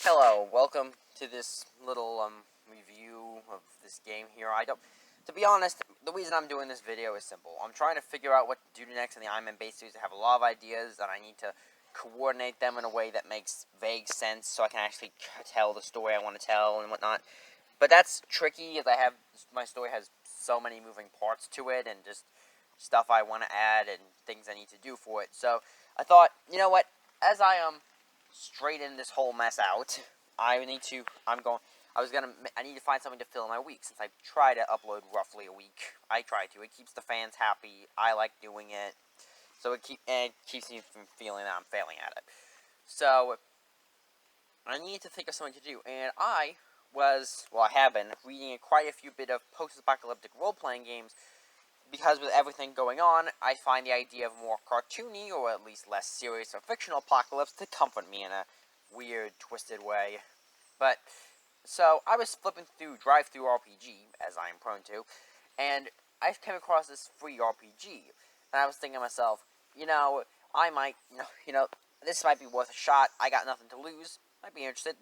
Hello, welcome to this little review of this game here. To be honest, the reason I'm doing this video is simple. I'm trying to figure out what to do next in the Iron Man base series. I have a lot of ideas, and I need to coordinate them in a way that makes vague sense, so I can actually tell the story I want to tell and whatnot. But that's tricky, as my story has so many moving parts to it, and just stuff I want to add and things I need to do for it. So I thought, you know what? As I straighten this whole mess out, I need to. I'm going. I need to find something to fill in my week since I try to upload roughly a week. I try to. It keeps the fans happy. I like doing it, so it keeps me from feeling that I'm failing at it. So I need to think of something to do, and I have been reading quite a few bit of post-apocalyptic role-playing games because with everything going on, I find the idea of more cartoony, or at least less serious or fictional apocalypse to comfort me in a weird, twisted way. But, so, I was flipping through Drive-Thru RPG, as I am prone to, and I came across this free RPG, and I was thinking to myself, I might, this might be worth a shot, I got nothing to lose, might be interested.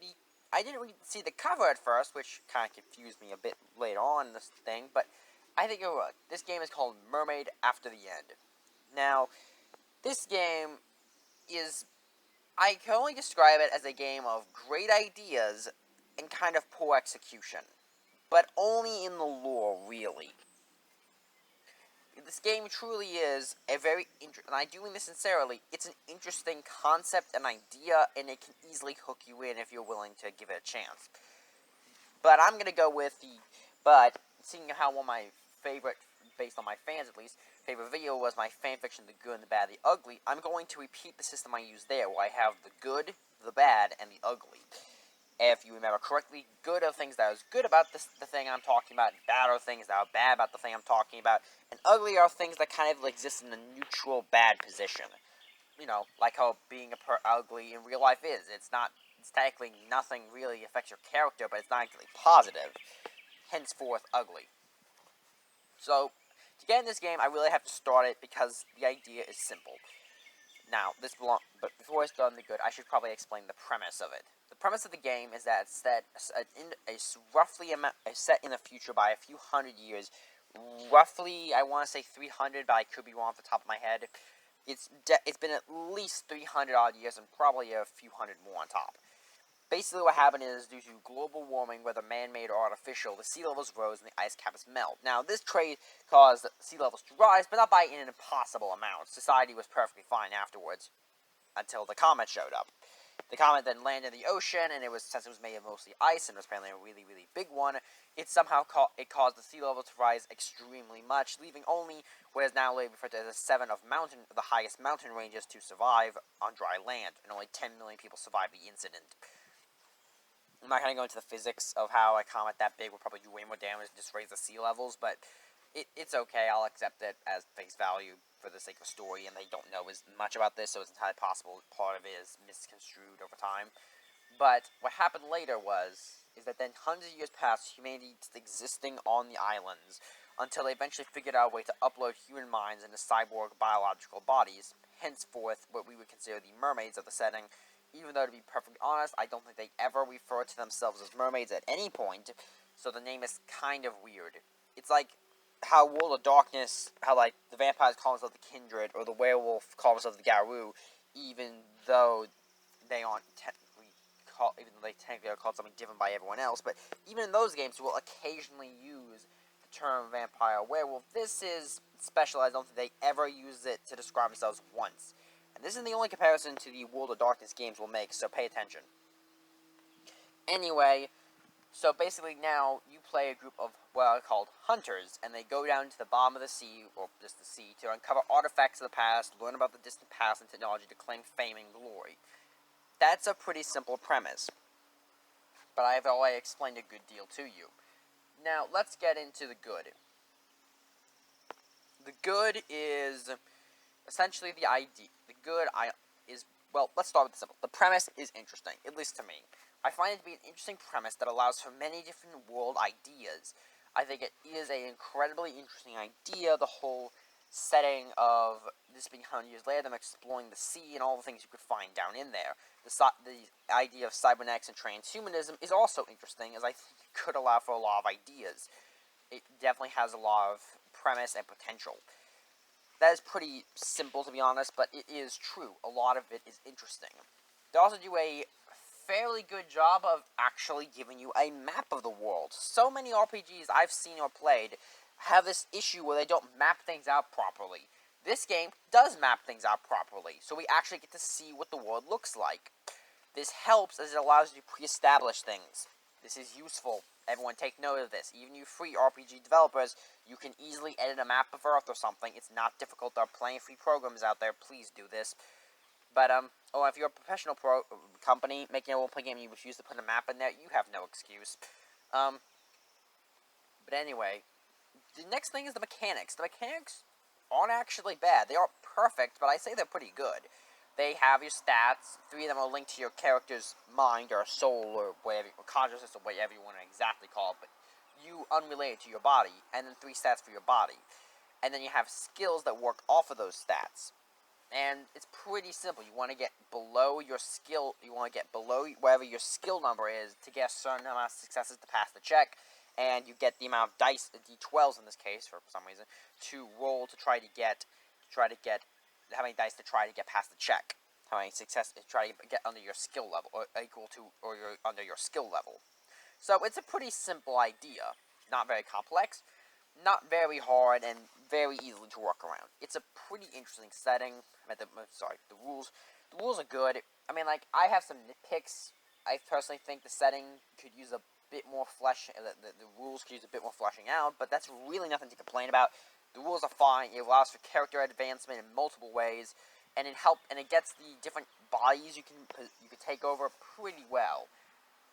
I didn't really see the cover at first, which kind of confused me a bit later on in this thing, but I think you're right. This game is called Mermaid After the End. Now, this game is... I can only describe it as a game of great ideas and kind of poor execution. But only in the lore, really. This game truly is a very and I do mean this sincerely, it's an interesting concept and idea, and it can easily hook you in if you're willing to give it a chance. But I'm gonna go with seeing how one of my favorite, based on my fans at least, favorite video was my fanfiction, The Good, and the Bad, the Ugly, I'm going to repeat the system I used there, where I have the good, the bad, and the ugly. If you remember correctly, good are things that are good about the thing I'm talking about, bad are things that are bad about the thing I'm talking about, and ugly are things that kind of exist in a neutral bad position. Like how being ugly in real life is. It's technically nothing really affects your character, but it's not actually positive. Henceforth, ugly. So, to get in this game, I really have to start it because the idea is simple. Now, but before I start on the good, I should probably explain the premise of it. The premise of the game is that it's set in the future by a few hundred years. Roughly, I want to say 300, but I could be wrong off the top of my head. It's been at least 300 odd years and probably a few hundred more on top. Basically, what happened is, due to global warming, whether man-made or artificial, the sea levels rose and the ice caps melt. Now, this trade caused sea levels to rise, but not by an impossible amount. Society was perfectly fine afterwards, until the comet showed up. The comet then landed in the ocean, and since it was made of mostly ice, and it was apparently a really, really big one, it caused the sea level to rise extremely much, leaving only what is now referred to as the highest mountain ranges to survive on dry land, and only 10 million people survived the incident. I'm not going to go into the physics of how a comet that big would probably do way more damage and just raise the sea levels, but it's okay. I'll accept it as face value for the sake of the story, and they don't know as much about this, so it's entirely possible part of it is misconstrued over time. But what happened later is that then hundreds of years passed, humanity existing on the islands, until they eventually figured out a way to upload human minds into cyborg biological bodies, henceforth what we would consider the mermaids of the setting. Even though, to be perfectly honest, I don't think they ever refer to themselves as mermaids at any point, so the name is kind of weird. It's like how World of Darkness, how like the vampires call themselves the Kindred, or the werewolf call themselves the Garou, even though they aren't even though they technically are called something different by everyone else. But even in those games, you will occasionally use the term vampire or werewolf. This is special. I don't think they ever use it to describe themselves once. And this isn't the only comparison to the World of Darkness games will make, so pay attention. Anyway, so basically now you play a group of what are called hunters, and they go down to the bottom of the sea, or just the sea, to uncover artifacts of the past, learn about the distant past and technology to claim fame and glory. That's a pretty simple premise, but I've already explained a good deal to you. Now, let's get into the good. The good is essentially the idea. Let's start with the simple. The premise is interesting, at least to me. I find it to be an interesting premise that allows for many different world ideas. I think it is an incredibly interesting idea, the whole setting of this being 100 years later, them exploring the sea and all the things you could find down in there. The idea of cybernetics and transhumanism is also interesting, as I think it could allow for a lot of ideas. It definitely has a lot of premise and potential. That is pretty simple, to be honest, but it is true. A lot of it is interesting. They also do a fairly good job of actually giving you a map of the world. So many RPGs I've seen or played have this issue where they don't map things out properly. This game does map things out properly, so we actually get to see what the world looks like. This helps as it allows you to pre-establish things. This is useful. Everyone take note of this. Even you free RPG developers, you can easily edit a map of Earth or something. It's not difficult. There are plenty of free programs out there. Please do this. But, if you're a professional company making a role-playing game and you refuse to put a map in there, you have no excuse. But anyway, the next thing is the mechanics. The mechanics aren't actually bad. They aren't perfect, but I say they're pretty good. They have your stats. 3 of them are linked to your character's mind or soul or whatever, or consciousness or whatever you want to exactly call it, but you unrelated to your body, and then 3 stats for your body. And then you have skills that work off of those stats. And it's pretty simple. You want to get below your skill, you want to get below whatever your skill number is to get a certain amount of successes to pass the check, and you get the amount of dice, d12s in this case, for some reason, to roll to try to get how many dice to try to get past the check, how many success to try to get under your skill level, or equal to, or under your skill level. So it's a pretty simple idea, not very complex, not very hard, and very easily to work around. It's a pretty interesting setting. The rules are good. I mean, like, I have some nitpicks. I personally think the setting could use a bit more the rules could use a bit more fleshing out, but that's really nothing to complain about. The rules are fine. It allows for character advancement in multiple ways, and it gets the different bodies you can take over pretty well.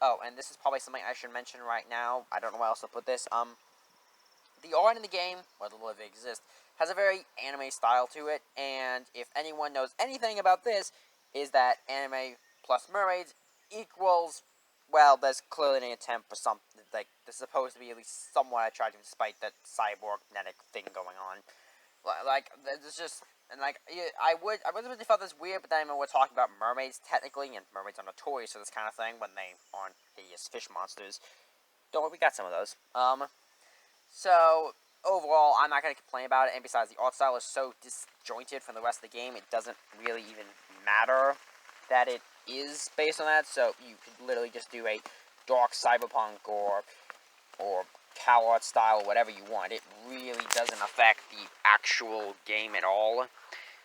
Oh, and this is probably something I should mention right now. I don't know where else to put this. The art in the game, whether it exists, has a very anime style to it, and if anyone knows anything about this, is that anime plus mermaids equals, well, there's clearly an attempt for something, like, there's supposed to be at least somewhat attractive despite that cyborg-netic thing going on. Like, there's just, and like, I really felt this weird, but then we're talking about mermaids, technically, and mermaids are notorious for this kind of thing when they aren't hideous fish monsters. Don't worry, we got some of those. So, overall, I'm not going to complain about it, and besides, the art style is so disjointed from the rest of the game, it doesn't really even matter that it is based on that, so you could literally just do a dark cyberpunk or cow art style, whatever you want. It really doesn't affect the actual game at all.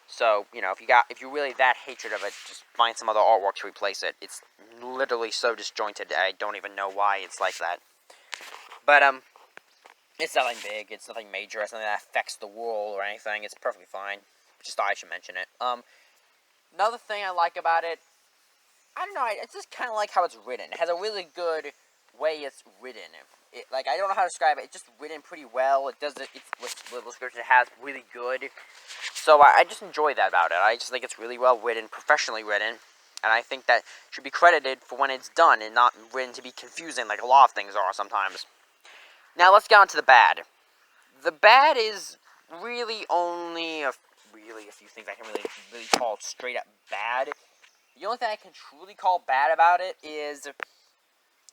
So, if you're really that hatred of it, just find some other artwork to replace it. It's literally so disjointed, I don't even know why it's like that. But, it's nothing big, it's nothing major, it's nothing that affects the world or anything, it's perfectly fine. Just thought I should mention it. Another thing I like about it, I don't know, it's just kind of like how it's written. It has a really good way it's written. I don't know how to describe it, it's just written pretty well, it's with the scripts it has really good. So I just enjoy that about it. I just think it's really well written, professionally written, and I think that should be credited for when it's done and not written to be confusing like a lot of things are sometimes. Now let's get on to the bad. The bad is really only a few things I can really call straight up bad. The only thing I can truly call bad about it is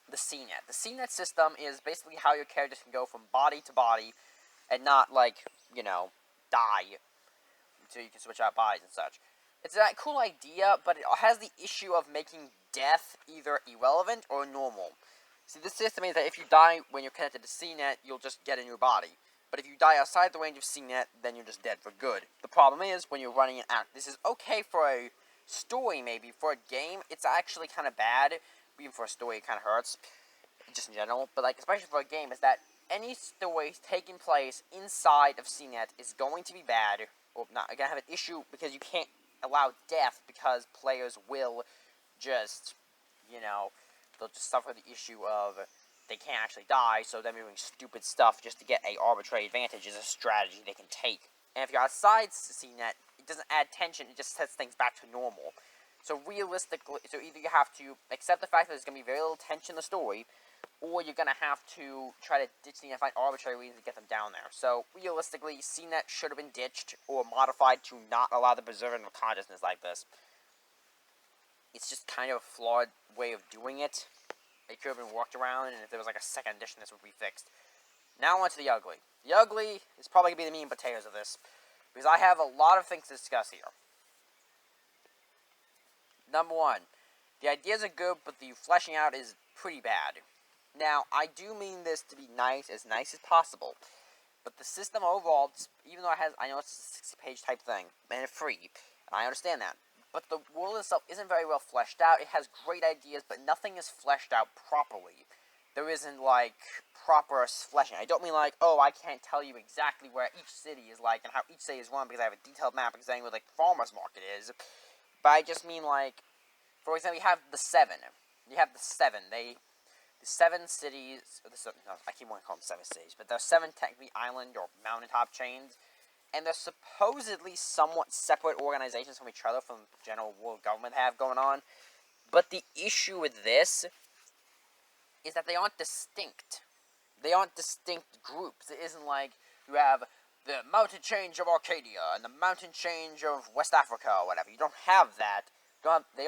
the CNET. The CNET system is basically how your characters can go from body to body and not, die, so you can switch out bodies and such. It's a cool idea, but it has the issue of making death either irrelevant or normal. See, this system means that if you die when you're connected to CNET, you'll just get a new body. But if you die outside the range of CNET, then you're just dead for good. The problem is, when you're running an act, this is okay for a story, maybe. For a game, it's actually kind of bad. Even for a story, it kind of hurts, just in general. But, especially for a game, is that any story taking place inside of CNET is going to be bad, or not, going to have an issue, because you can't allow death, because players will just, they'll just suffer the issue of they can't actually die, so them doing stupid stuff just to get a arbitrary advantage is a strategy they can take. And if you're outside CNET, it doesn't add tension, it just sets things back to normal. So realistically, so either you have to accept the fact that there's going to be very little tension in the story, or you're going to have to try to ditch the and find arbitrary reasons to get them down there. So realistically, CNET should have been ditched or modified to not allow the preserving of consciousness like this. It's just kind of a flawed way of doing it. It could have been worked around, and if there was like a second edition, this would be fixed. Now on to the ugly. The ugly is probably going to be the meat and potatoes of this, because I have a lot of things to discuss here. Number one, the ideas are good, but the fleshing out is pretty bad. Now, I do mean this to be nice as possible, but the system overall, even though I know it's a 60-page type thing, and it's free, and I understand that, but the world itself isn't very well fleshed out. It has great ideas, but nothing is fleshed out properly. There isn't, like, proper fleshing. I don't mean, like, oh, I can't tell you exactly where each city is like, and how each city is run, because I have a detailed map explaining where, like, farmer's market is. But I just mean, like, for example, you have the seven. The seven cities, I keep wanting to call them seven cities, but they're seven technically island or mountaintop chains, and they're supposedly somewhat separate organizations from each other from the general world government have going on. But the issue with this is that they aren't distinct. They aren't distinct groups. It isn't like you have the mountain change of Arcadia and the mountain change of West Africa or whatever. You don't have that. They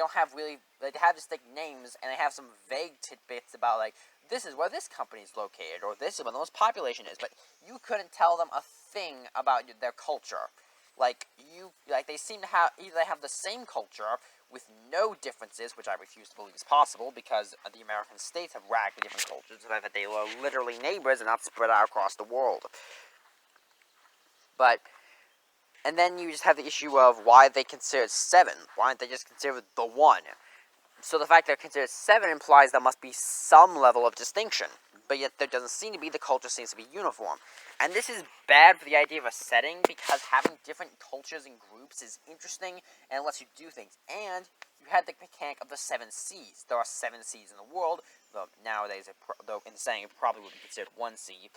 have distinct names, and they have some vague tidbits about, like, this is where this company is located, or this is where the most population is, but you couldn't tell them a thing about their culture. They seem to have, either they have the same culture with no differences, which I refuse to believe is possible, because the American states have radically different cultures, the fact that they are literally neighbors and not spread out across the world. And then you just have the issue of why they consider it seven. Why aren't they just considered the one? So the fact they're considered seven implies there must be some level of distinction. But yet there doesn't seem to be. The culture seems to be uniform. And this is bad for the idea of a setting, because having different cultures and groups is interesting and lets you do things. And you had the mechanic of the seven seas. There are seven seas in the world, though nowadays, though in the setting it probably would be considered one sea.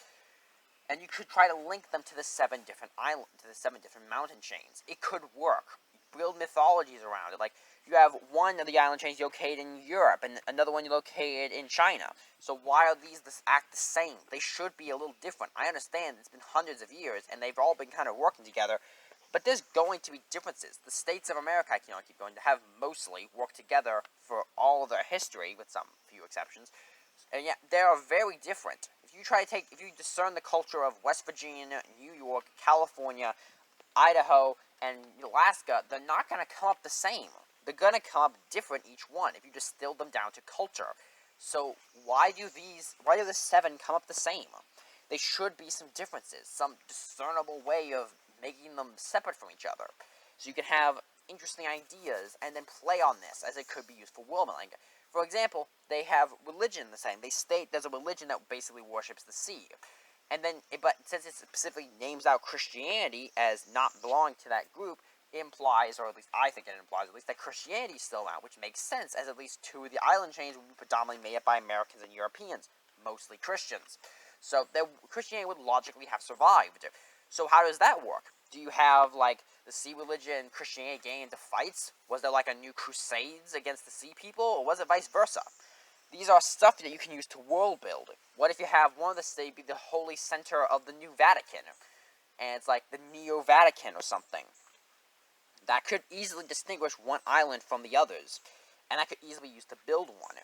And you could try to link them to the seven different mountain chains. It could work. Build mythologies around it. Like, you have one of the island chains located in Europe, and another one located in China. So why are these act the same? They should be a little different. I understand it's been hundreds of years, and they've all been kind of working together, but there's going to be differences. The states of America, I keep going to have mostly worked together for all of their history, with some few exceptions. And yet, they are very different. If you discern the culture of West Virginia, New York, California, Idaho, and Alaska, they're not going to come up the same. They're going to come up different, each one, if you distill them down to culture. So why do the seven come up the same? There should be some differences, some discernible way of making them separate from each other. So you can have interesting ideas, and then play on this, as it could be used for world building. For example, they have religion the same. They state there's a religion that basically worships the sea. But since it specifically names out Christianity as not belonging to that group, it implies, or at least I think it implies, at least that Christianity is still out, which makes sense, as at least two of the island chains would be predominantly made up by Americans and Europeans, mostly Christians. So Christianity would logically have survived. So how does that work? Do you have, like, the sea religion and Christianity getting into fights? Was there, like, a new crusades against the sea people, or was it vice versa? These are stuff that you can use to world build. What if you have one of the states be the holy center of the new Vatican, and it's like the Neo-Vatican or something? That could easily distinguish one island from the others, and that could easily be used to build one.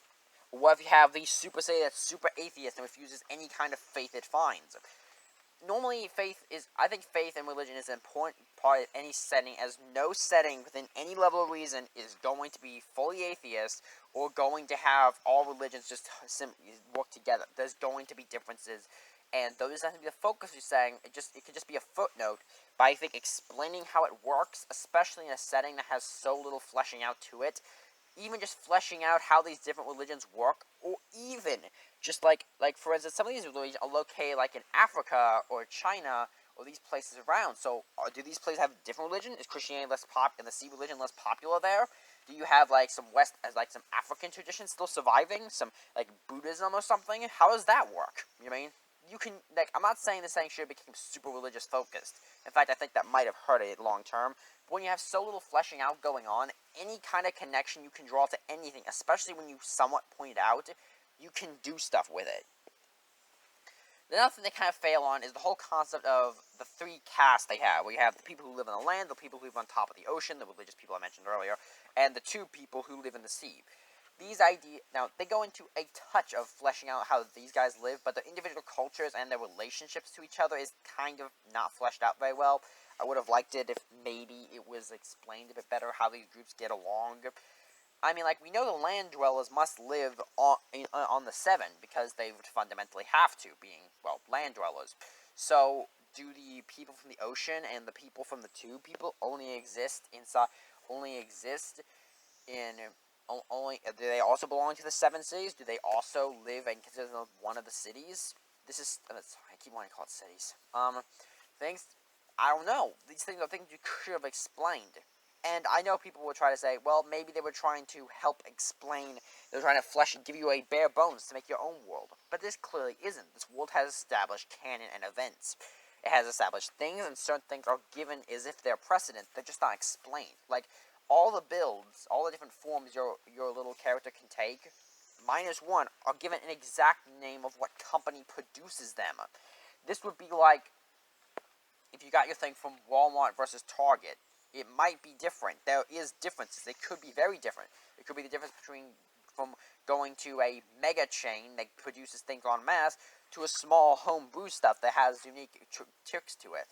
Or what if you have the super state that's super atheist and refuses any kind of faith it finds? Normally, I think faith and religion is an important part of any setting, as no setting within any level of reason is going to be fully atheist or going to have all religions just simply work together. There's going to be differences, and those have to be the focus you're saying. It could just be a footnote, but I think explaining how it works, especially in a setting that has so little fleshing out to it, even just fleshing out how these different religions work, or even just like for instance, some of these religions are located like in Africa or China or these places around. So do these places have different religion? Is Christianity and the sea religion less popular there? Do you have like some some African traditions still surviving? Some like Buddhism or something? How does that work? You know what I mean? you can, like, I'm not saying this thing should have become super religious focused. In fact, I think that might have hurt it long term. But when you have so little fleshing out going on, any kind of connection you can draw to anything, especially when you somewhat point it out, you can do stuff with it. The other thing they kind of fail on is the whole concept of the three castes they have. We have the people who live on the land, the people who live on top of the ocean, the religious people I mentioned earlier, and the two people who live in the sea. These ideas, now, they go into a touch of fleshing out how these guys live, but their individual cultures and their relationships to each other is kind of not fleshed out very well. I would have liked it if maybe it was explained a bit better how these groups get along. I mean, like, we know the land dwellers must live on the Seven, because they would fundamentally have to, being, well, land dwellers. So, do the people from the ocean and the people from the two people only exist in only, do they also belong to the Seven Cities? Do they also live and consider them one of the cities? This is, sorry, I keep wanting to call it cities. Things, I don't know. These things are things you could have explained. And I know people will try to say, well, maybe they were trying to help explain, they were trying to flesh and give you a bare bones to make your own world. But this clearly isn't. This world has established canon and events. It has established things, and certain things are given as if they're precedent. They're just not explained. Like, all the builds, all the different forms your little character can take, -1, are given an exact name of what company produces them. This would be like if you got your thing from Walmart versus Target. It might be different. There is differences. They could be very different. It could be the difference from going to a mega chain that produces things en masse to a small homebrew stuff that has unique tricks to it.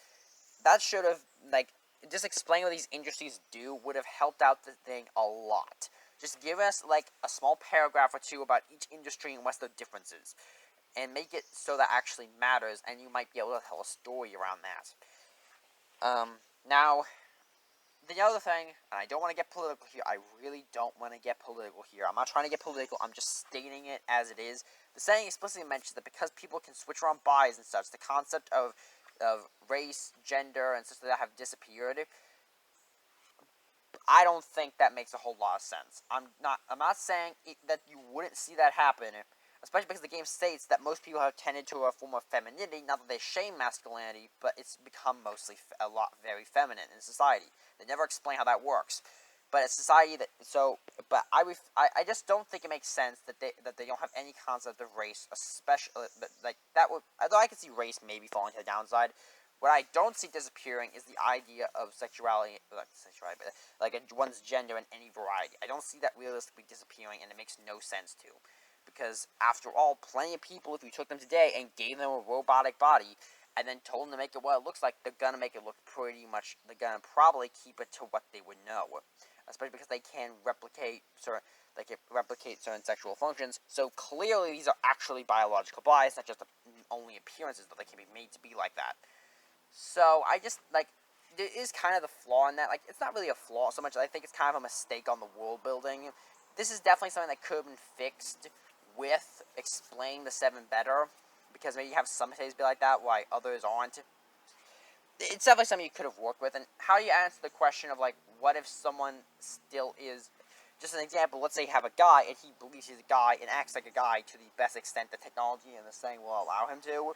That should have, like, just explain what these industries do would have helped out the thing a lot. Just give us, like, a small paragraph or two about each industry and what's the differences. And make it so that actually matters, and you might be able to tell a story around that. Now, the other thing, and I don't want to get political here, I really don't want to get political here. I'm not trying to get political, I'm just stating it as it is. The saying explicitly mentions that because people can switch around bodies and such, the concept of race, gender, and such that have disappeared, I don't think that makes a whole lot of sense. I'm not saying that you wouldn't see that happen, especially because the game states that most people have tended to a form of femininity, not that they shame masculinity, but it's become mostly very feminine in society. They never explain how that works. But it's society that, so, but I just don't think it makes sense that they don't have any concept of race, especially, like, that would, although I could see race maybe falling to the downside. What I don't see disappearing is the idea of sexuality, but like one's gender in any variety. I don't see that realistically disappearing, and it makes no sense to. Because, after all, plenty of people, if you took them today and gave them a robotic body, and then told them to make it what it looks like, they're gonna make it look pretty much, they're gonna probably keep it to what they would know. Especially because they can replicate certain sexual functions, so clearly these are actually biological bodies, not just only appearances, but they can be made to be like that. So, I just, like, there is kind of the flaw in that. Like, it's not really a flaw so much, I think it's kind of a mistake on the world building. This is definitely something that could have been fixed with explaining the Seven better, because maybe you have some cities be like that, while others aren't. It's definitely something you could have worked with, and how do you answer the question of, like, what if someone still is, just an example, let's say you have a guy, and he believes he's a guy, and acts like a guy to the best extent that technology and this thing will allow him to,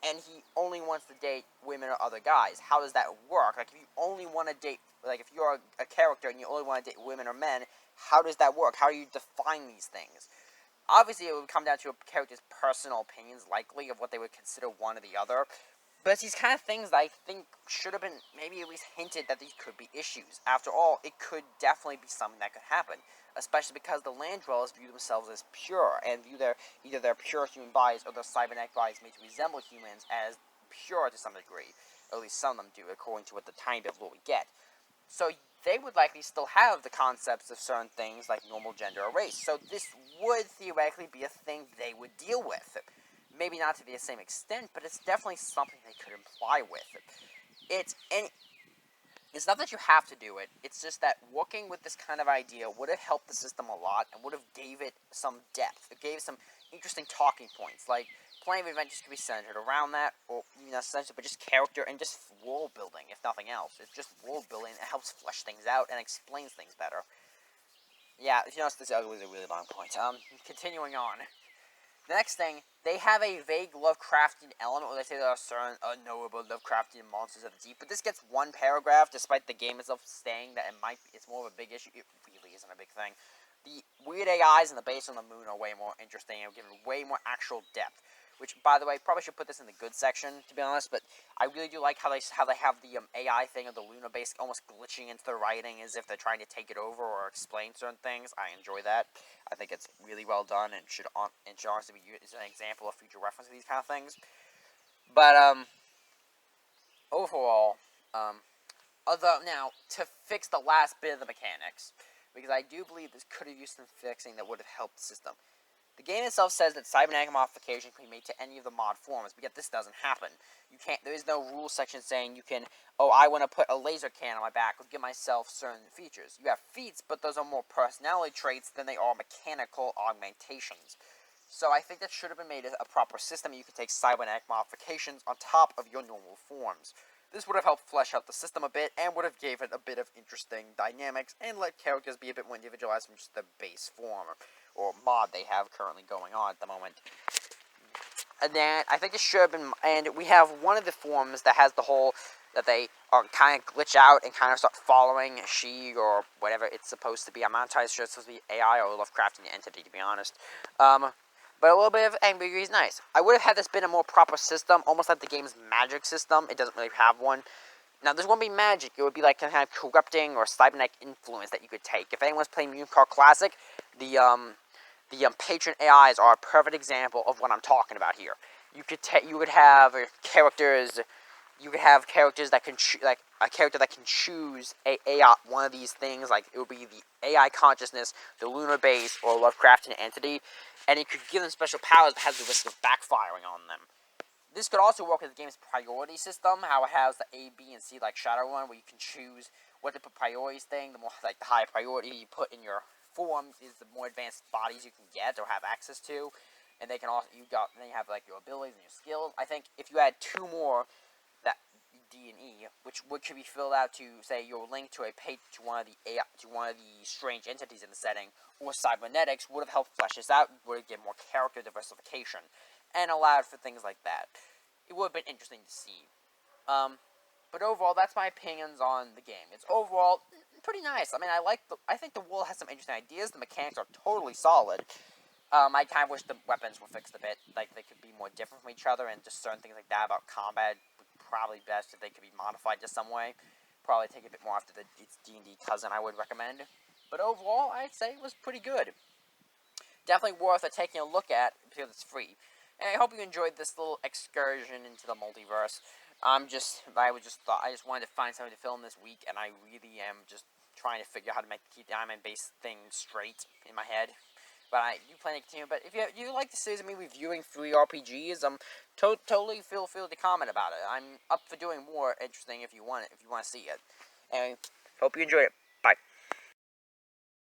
and he only wants to date women or other guys. How does that work? Like, if you only want to date, like, if you're a character and you only want to date women or men, how does that work? How do you define these things? Obviously, it would come down to a character's personal opinions, likely, of what they would consider one or the other. But it's these kind of things that I think should have been maybe at least hinted that these could be issues. After all, it could definitely be something that could happen. Especially because the land dwellers view themselves as pure, and view either their pure human bodies or their cybernetic bodies made to resemble humans as pure to some degree. Or at least some of them do, according to what the tiny bit of lore we get. So they would likely still have the concepts of certain things like normal gender or race. So this would theoretically be a thing they would deal with. Maybe not to the same extent, but it's definitely something they could imply with. It's not that you have to do it, it's just that working with this kind of idea would have helped the system a lot, and would have gave it some depth. It gave some interesting talking points, like, plenty of adventures could be centered around that, or, not centered, but just character and just world building, if nothing else. It's just world building that helps flesh things out and explains things better. Yeah, if you notice, this ugly is a really long point. Continuing on. The next thing, they have a vague Lovecraftian element where they say there are certain unknowable Lovecraftian monsters of the deep, but this gets one paragraph, despite the game itself saying that it's more of a big issue. It really isn't a big thing. The weird AIs in the base on the moon are way more interesting and give it way more actual depth. Which, by the way, probably should put this in the good section, to be honest, but I really do like how they have the AI thing of the Luna base almost glitching into the writing as if they're trying to take it over or explain certain things. I enjoy that. I think it's really well done and should honestly be used as an example of future reference to these kind of things. But, overall, now, to fix the last bit of the mechanics, because I do believe this could have used some fixing that would have helped the system. The game itself says that cybernetic modification can be made to any of the mod forms, but yet this doesn't happen. There is no rule section saying you can, I want to put a laser cannon on my back or give myself certain features. You have feats, but those are more personality traits than they are mechanical augmentations. So I think that should have been made a proper system. You could take cybernetic modifications on top of your normal forms. This would have helped flesh out the system a bit, and would have gave it a bit of interesting dynamics, and let characters be a bit more individualized from just the base form, or mod they have currently going on at the moment. And then, I think this should have been, and we have one of the forms that has the whole, that they are kind of glitch out and kind of start following she, or whatever it's supposed to be. I'm not entirely sure it's supposed to be AI or Lovecraftian entity, to be honest. But a little bit of ambiguity is nice. I would have had this been a more proper system, almost like the game's magic system. It doesn't really have one. Now, this wouldn't be magic. It would be like kind of corrupting or cybernetic influence that you could take. If anyone's playing Mutant Car Classic, the patron AIs are a perfect example of what I'm talking about here. You would have characters. You could have characters that can like a character that can choose one of these things. Like it would be the AI consciousness, the lunar base, or Lovecraftian entity, and it could give them special powers, but has the risk of backfiring on them. This could also work with the game's priority system, how it has the A, B, and C like Shadowrun, where you can choose what to put priorities thing. The more the higher priority you put in your form is the more advanced bodies you can get or have access to, and they can also then you have like your abilities and your skills. I think if you add two more, that D and E, which could be filled out to say your link to one of the strange entities in the setting, or cybernetics, would have helped flesh this out, would have given more character diversification, and allowed for things like that. It would have been interesting to see. But overall, that's my opinions on the game. It's overall pretty nice. I mean, I think the world has some interesting ideas. The mechanics are totally solid. I kind of wish the weapons were fixed a bit. Like, they could be more different from each other, and just certain things like that about combat would probably best if they could be modified just some way. Probably take a bit more after its D&D cousin, I would recommend. But overall, I'd say it was pretty good. Definitely worth taking a look at, because it's free. And I hope you enjoyed this little excursion into the multiverse. I just wanted to find something to film this week, and I really am just trying to figure out how to keep the Iron base thing straight in my head. But I do plan to continue. But if you like the series of me reviewing free RPGs, totally feel free to comment about it. I'm up for doing more interesting if you want to see it. Anyway, hope you enjoyed it.